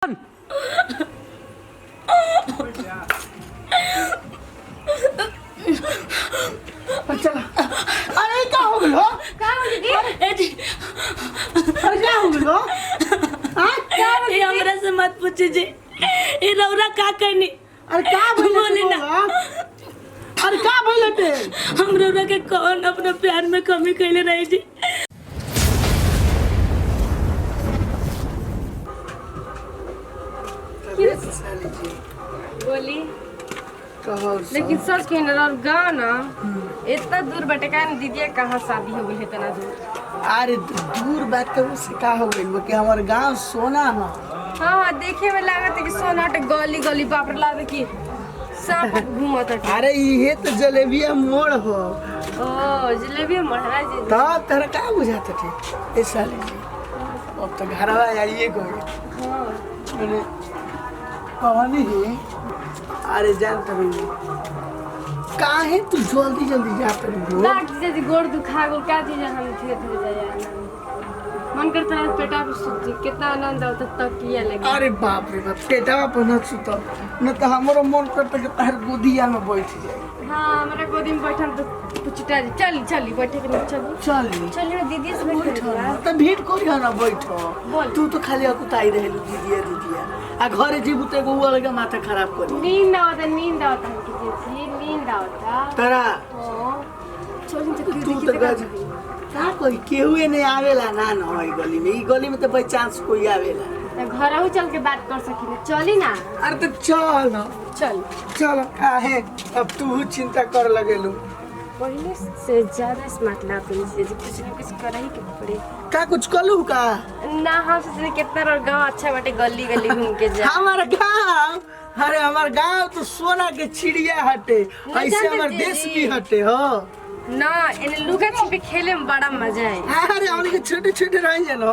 चला अरे क्या हो गया क्या हो गया ये हमरा से मत पूछे जी ये रौरा का करनी अरे क्या बोले ना अरे क्या बोले थे हम रौरा के कौन अपना प्यार में कमी कैले रही जी बोली लेकिन सच कहने और गाँव ना इतना दूर बटे का दीदी कहाँ शादी हो गई है इतना दूर। अरे दूर बात तो उससे का हो गई कि हमारे गांव सोना है। हाँ देखे में लागत है कि सोना गली गली बाप रे लागे कि सब घूमत है। अरे ये तो जलेबिया मोड़ हो ओ जलेबी महाराज जी तब तेरा का बुझाता थे इस साल अब तो घरवा आइए गए हां मैंने कहानी है। अरे जानता नहीं काहे तू जल्दी जल्दी जाता रही डॉक्टर जी गोड़ दुखा गो क्या चीज हम धीरे धीरे जाए मन करता है पेटा पे सोची कितना आनंद आता तक किया लगे। अरे बाप रे बाप पेटवा पर न सुता न तो हमारा मन करता कि तार गोदिया में बैठ जाए। हां हमरा गोदी में बैठन तो पुछटा चली चली बैठे के नहीं चली चली दीदी से बैठ तो भेंट करियो ना बैठो बोल। तू तो खाली अकुताई रहेलू दीदिया आ घरे जीबू तो एगो अलग माथा खराब करी नींद आवता हमके जी नींद आवता तरा हां चली तू तो गज का कोई केहू नहीं आवेला ना ना ई गली में। ई गली में तो बाई चांस कोई आवेला घर हो चल के बात कर सकी चली ना। अरे तो चल ना चल चल काहे अब तू चिंता कर लगेलू पहले से ज्यादा स्मार्ट लागत है जी कुछ ना कुछ कर ही के पड़े का कुछ कलू का ना हम सोचने कितना और गांव अच्छा बाटे गली गली घूम के जा हमारा गांव अरे हमारा गांव तो सोना के चिड़िया हटे ऐसे हमार देश भी हटे हो ना इन लुका छिपे खेले में बड़ा मजा है। अरे हमने के छोटे छोटे रह जानो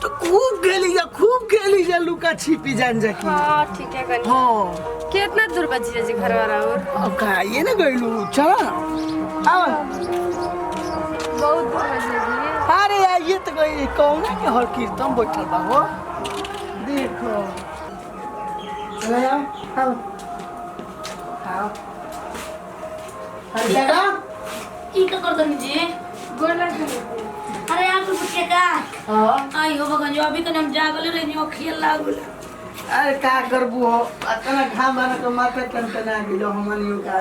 तो खूब खेली जा लुका छिपी जान जा की। हां ठीक है कनी हां कितना दूर बची जी घर वाला और अब का ये ना गइलू चल आओ बहुत दूर बची जी। अरे यार ये तो गई कौना के हर कीर्तन बैठल बा हो देखो चल आओ आओ अरे जगा की का कर दनी जी गोला अरे आप पूछे का हां आई हो भगवान जो अभी कने हम जागले रहनी ओ खेल लागल अरे का करबू हो अतना घाम आना तो माथा टनटना गेलो हमनियो का।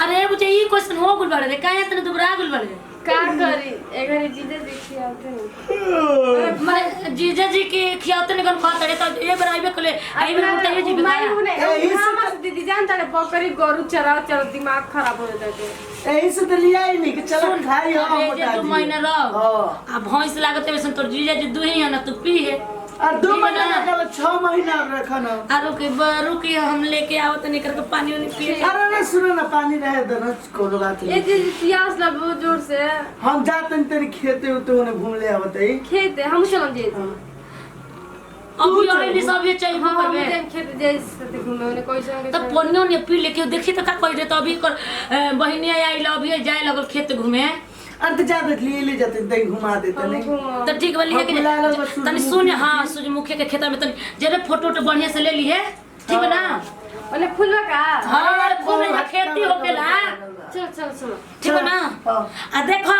अरे मुझे ये क्वेश्चन हो गुल बाड़े काहे इतने दुबरा गुल बाड़े का करी एगरे जीजे देखी आते नहीं मैं जीजा जी के खियाते निकल बात है तो एक बार आइबे कले आइबे उठाइए जी माई बेटा होने हम दीदी जानता है बकरी गोरु चरा दिमाग खराब हो जाते यही से तो लिया ही नहीं कि चलो खाई हो अबे जे 2 महीना रह आ भैंस लागत है वैसे तो जीजा जी दुही है ना तू पी है और 2 महीना ना कल 6 महीना रखा ना। आरो के बरू के हम लेके आवत नहीं करके पानी वानी पिए अरे ना सुनो ना पानी रहे दो ना कोनो बात ये नहीं दीदी प्यास लग बहुत जोर से हम जाते हैं तेरे खेते होते उन्हें घूम ले आवत है खेते हम चलन जे अभी आइले सब ये चाहिए हां करबे हम खेते जैसे घूमे उन्हें कोई संग तो पन्नियों ने पी लेके देखी तो का कह दे तो अभी कर बहिनी आई अभी जाए लगल खेत घूमे अंत जाते ले जाते दही घुमा देते नहीं तो ठीक बोलिए कि तनी सुन हां सूरजमुखी के खेत में तनी जरे फोटो तो बढ़िया से ले लिए ठीक है ना ओने फूलवा का हां फूल का खेती हो गेला चल चल चलो ठीक है ना आ देखो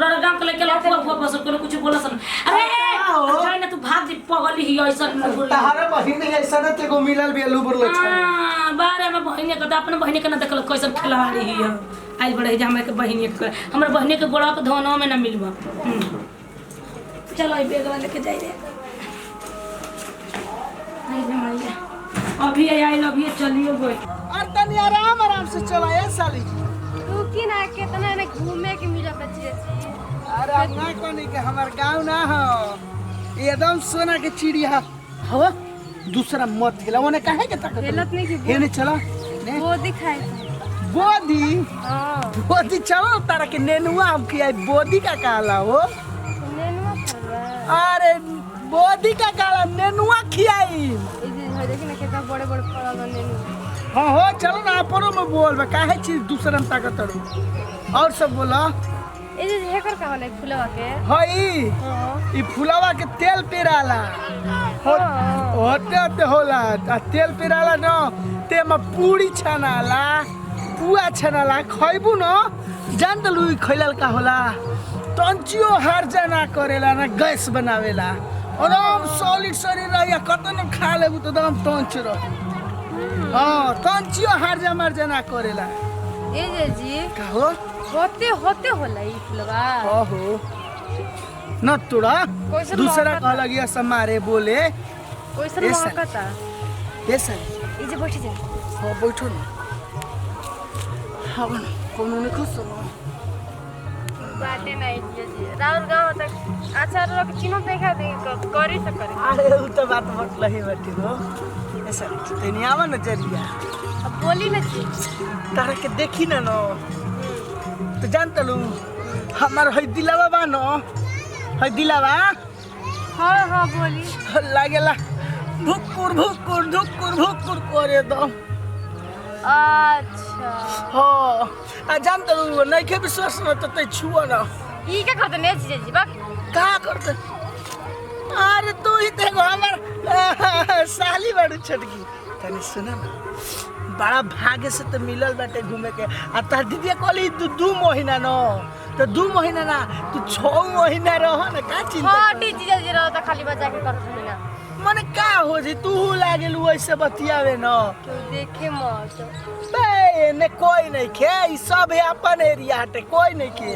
रड़गाम के लेके लफुआ फुआ बस कोनो कुछ बोला सन अरे जाय ना तू भाग जी पगली ही ऐसा तहारे बहिन ने ऐसा न ते को मिलल भी आलू बुरलो छ हां बारे में बहिनी के अपने बहिनी के ना देखल कैसन खिलाड़ी ही आई बड़े जा हमरा के बहिनी के हमरा बहिनी के गोड़ा के धनो में ना मिलबा चलो ई बेगवा लेके जाई रे आई रे माइया अभी आई लव यू चलियो गई और तनी आराम से चला ए साली तू की ना कितना ने घूमे के मिला बच्चे अरे अब ना कोनी के हमर गांव ना हो एकदम सोना के चिड़िया हवा दूसरा मत हिला ओने काहे के तक गलत नहीं की हेने चला ने वो दिखाई बोदी हां बोदी चलो तारा के नेनुआ हम किया बोदी का काला हो नेनुआ फलवा अरे बोदी का काला नेनुआ खियाई ये जे देखी ना कितना बड़े बड़े फल नेनुआ हाँ हो चलो ना अपनों में बोल बा काहे चीज दूसरा में ताकत रू और सब बोला ये जे हेकर का वाला फुलवा के हई हां ई फुलवा के तेल पेराला हो होते होते होला आ तेल पेराला न ते में पूरी छनाला पुआ छनाला खइबू न जान त लुई खइलाल का होला तंचियो हर जना करेला ना गैस बनावेला एकदम सॉलिड शरीर रहिया कतनो खा लेबू त एकदम तंच रह हां तंचियो हर जना करेला ए जी का हो होते होते होला ई फुलवा ओहो न तोड़ा कैसन दूसरा मौका कह लगिया समारे बोले कैसन ऐसा। मौका ये सर ई जे बैठ जा हो बैठो न हावन कोनो ने खुश बाटे नहीं जी राउर गांव तक अच्छा लोग चिन्ह देखा दे करी से करे अरे उ त बात मत लही बैठी हो ऐसा तेनी आवा न जरिया अब बोली ना जी तारा के देखी न तो जान तलू हमार है दिलावा बा न है दिलावा हां हां बोली लागेला भुकुर भुकुर धुकुर भुकुर करे दो अच्छा हो आ जान तलू नहीं के विश्वास न त छुआ न ई का करते ने जी बा का करते अरे तू ही देखो हमार साली बड़ी छटकी तनी सुना ना बड़ा भाग्य से तो मिलल बाटे घूमे के आ तार दीदी कहली तू 2 महीना न तो 2 महीना ना तू 6 महीना रह न का चिंता हां कर? टी जी रहो त खाली बजा के कर सुनी मने का हो जी तू लागेलू ऐसे बतियावे न क्यों देखे मत बे ने कोई नहीं खे ई सब है अपन एरिया हटे कोई नहीं के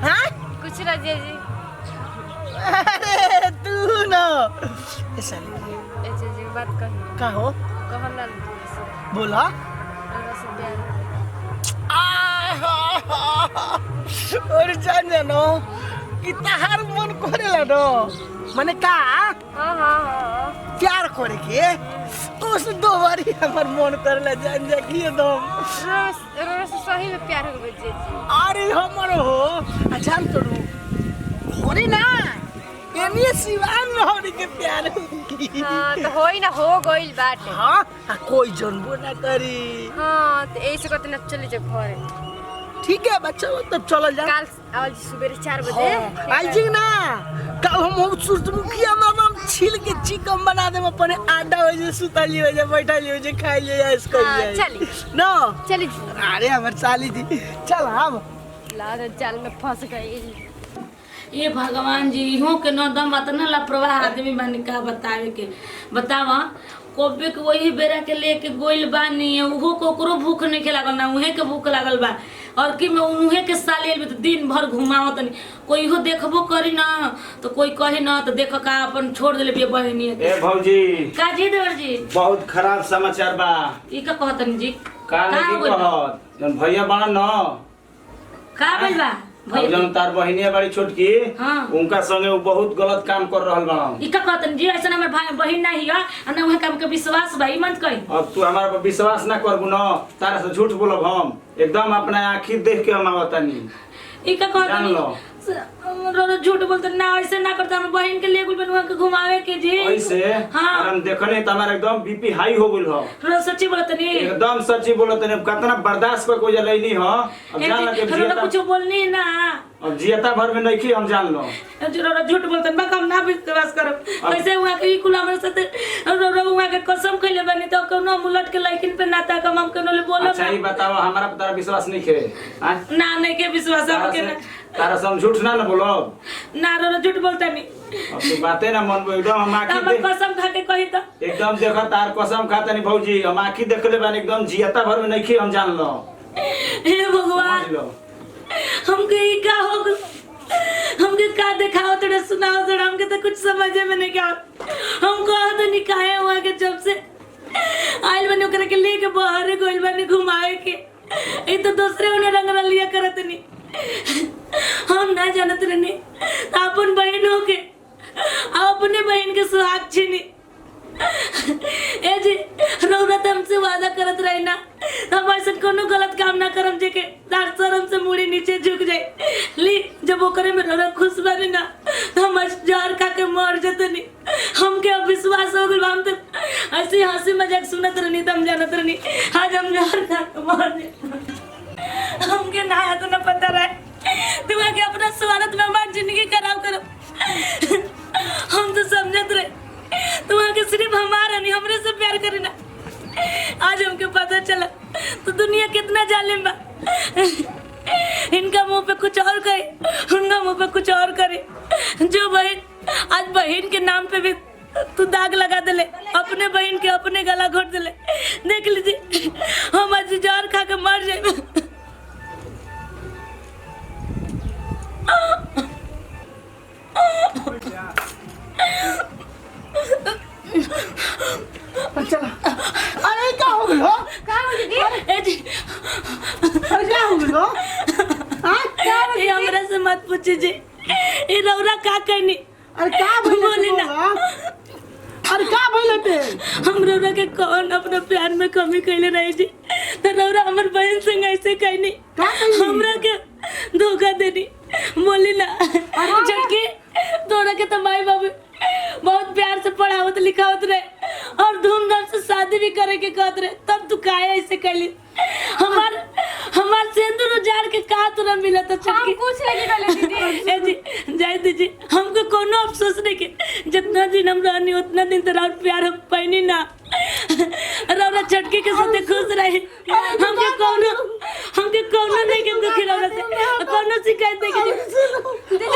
हां कुछ ना जी अरे तू न ऐसा नहीं ए जी बात कर का हो कहम ना बोला बस प्यार और जान जानो कि तहार मन करेला न माने का हां हां हां प्यार करे के उस 2 बारी हमर मन करेला जान जा कि एकदम रोज सही में प्यार हो गई जी अरे हमर हो जान तोरू होरी ना एनी सिवान होरी के प्यार होगी हां तो होई ना हो गइल बाटे हां कोई जनबो ना करी हां तो ऐसे करते ना चले जा घरे ठीक है बच्चा तब चल जा कल आवल जी सुबह 4 बजे आई जी ना कल हम सूरजमुखिया मामा छील के चिकन बना देम अपने आडा हो जे सुताली हो जे बैठाली हो जे खाई ले ऐस कर हाँ, ले चली। नो चली अरे हमर चाली थी चल हम लाद जाल में फंस गई ये भगवान जी इहो के नदम अतना लापरवाह आदमी बानी का बतावे के बतावा कोबे के वही बेरा के लेके गोइल बानी उहो को ओकरो भूख नहीं के लागल ना उहे के भूख लागल बा और कि मैं उहे के सालेल में तो दिन भर घुमावत नहीं कोई हो देखबो करी ना तो कोई कहे ना तो देख का अपन छोड़ देले बिया बहनी ए भौजी का जी देवर जी बहुत खराब समाचार बा ई का कहतन जी का नहीं होइल बा? कहत जन भैया बड़ा न का भइल बा अब भैया जन तार बहिनिया बड़ी छोटकी हाँ। उनका संगे वो बहुत गलत काम कर रहल बा ई का कहतन जी ऐसा हमर भाई बहिन नहीं है आ ना उहे काम के विश्वास बा ई मत कही अब तू हमारा पर विश्वास ना करबू न तारा से झूठ बोलब हम एकदम अपना आँखी देख के हम आवतानी ई का जान कहतन लो रो झूठ बोलते ना ऐसे ना करता हम बहन के लिए गुल बनवा के घुमावे के जी ऐसे हाँ। और हम देखने त हमारा एकदम बीपी हाई हो गइल हो रो सच्ची बोलत नहीं एकदम सच्ची बोलत नहीं कितना बर्दाश्त कर कोई जलैनी हो अब जान लगे रो जियता कुछ बोलनी ना अब जियता भर में नहीं हम जान लो रो झूठ बोलते बा हम ना विश्वास करब ऐसे हुआ के ई कुल हमरे साथ रो हुआ के कसम खइले बनी तो कोनो मुलट के लाइकिन पे नाता कम हम कोनो ले बोलब अच्छा ही बताओ हमारा पर तारा विश्वास नहीं खे ना नहीं के विश्वास हम के ना तारा से हम झूठ ना बोलो ना रो झूठ बोलता नहीं अब तू बातें ना मन एकदम हम आँखी हम कसम खा के कही तो एकदम देखो तार कसम खाता नहीं भौजी हम आँखी देखले बानी एकदम जियता भर में नहीं खी हम जान लो हे भगवान समझ लो हमके ई का हो गइल? हमके का दिखाओ थोड़ा सुनाओ थोड़ा हमके तो कुछ समझ में नहीं क्या हम कहा तो निकाहे हुआ के जब से आइल बने ओकरा के लेके बाहर गोइल बने घुमाए के ई तो दूसरे उन्हें रंग लिया करत नहीं हम ना जानत रहनी अपन बहन हो के अपने बहन के सुहाग छीनी ए जी रौनत हमसे वादा करत रही ना हम ऐसा कोनो गलत काम ना करम जे के दार शर्म से मुड़ी नीचे झुक जाए ली जब ओकरे में रौनक खुश बनी ना हम जार खा के मर जतनी हमके अब विश्वास हो गइल हम तो ऐसे हंसी मजाक सुनत रहनी त हम जानत रहनी आज हम जार खा के मर जाए हमके ना तो ना पता रहे तुम के अपना स्वार्थ में हमारी जिंदगी खराब करो हम तो हमारा नहीं हमरे से प्यार करे ना। आज हमके पता चला तो दुनिया कितना जालिम बा। इनका मुंह पे कुछ और कहे, उनका मुंह पे कुछ और करे। जो बहन आज बहन के नाम पे भी तू दाग लगा दे, अपने बहन के अपने गला घोट दे। देख लीजिए हम आज जहर खा के मर जाए। चला। अरे क्या हो गया? का हो दीदी? ए जी, अरे क्या हो गया? हाँ? ये हमरा से मत पूछिए जी, ये रौरा का कहनी। अरे क्या बोली ना। अरे क्या बोले थे? हम रौरा के कौन अपना प्यार में कमी कैले रही जी, तो रौरा हमर बहन संग ऐसे कहनी, का कहनी? हमरा के धोखा देनी। बोली ना झटके तोरा के तो माई बाबू बहुत प्यार से पढ़ावत लिखावत रहे और धूमधाम से शादी भी करे के कहत रहे, तब तू काहे ऐसे कैली? हमार सिंदूर उजाड़ के कहा तुरा मिला था हम चटकी? कुछ नहीं करे दीदी। ए जी जाए दीजिए, हमको कोनो अफसोस नहीं के। जितना दिन हम रहनी उतना दिन तो राउर प्यार हम पैनी ना। रौरा चटकी के साथ खुश रही। हमके कोनो नहीं के दुखी रौरा से कोनो शिकायत नहीं की।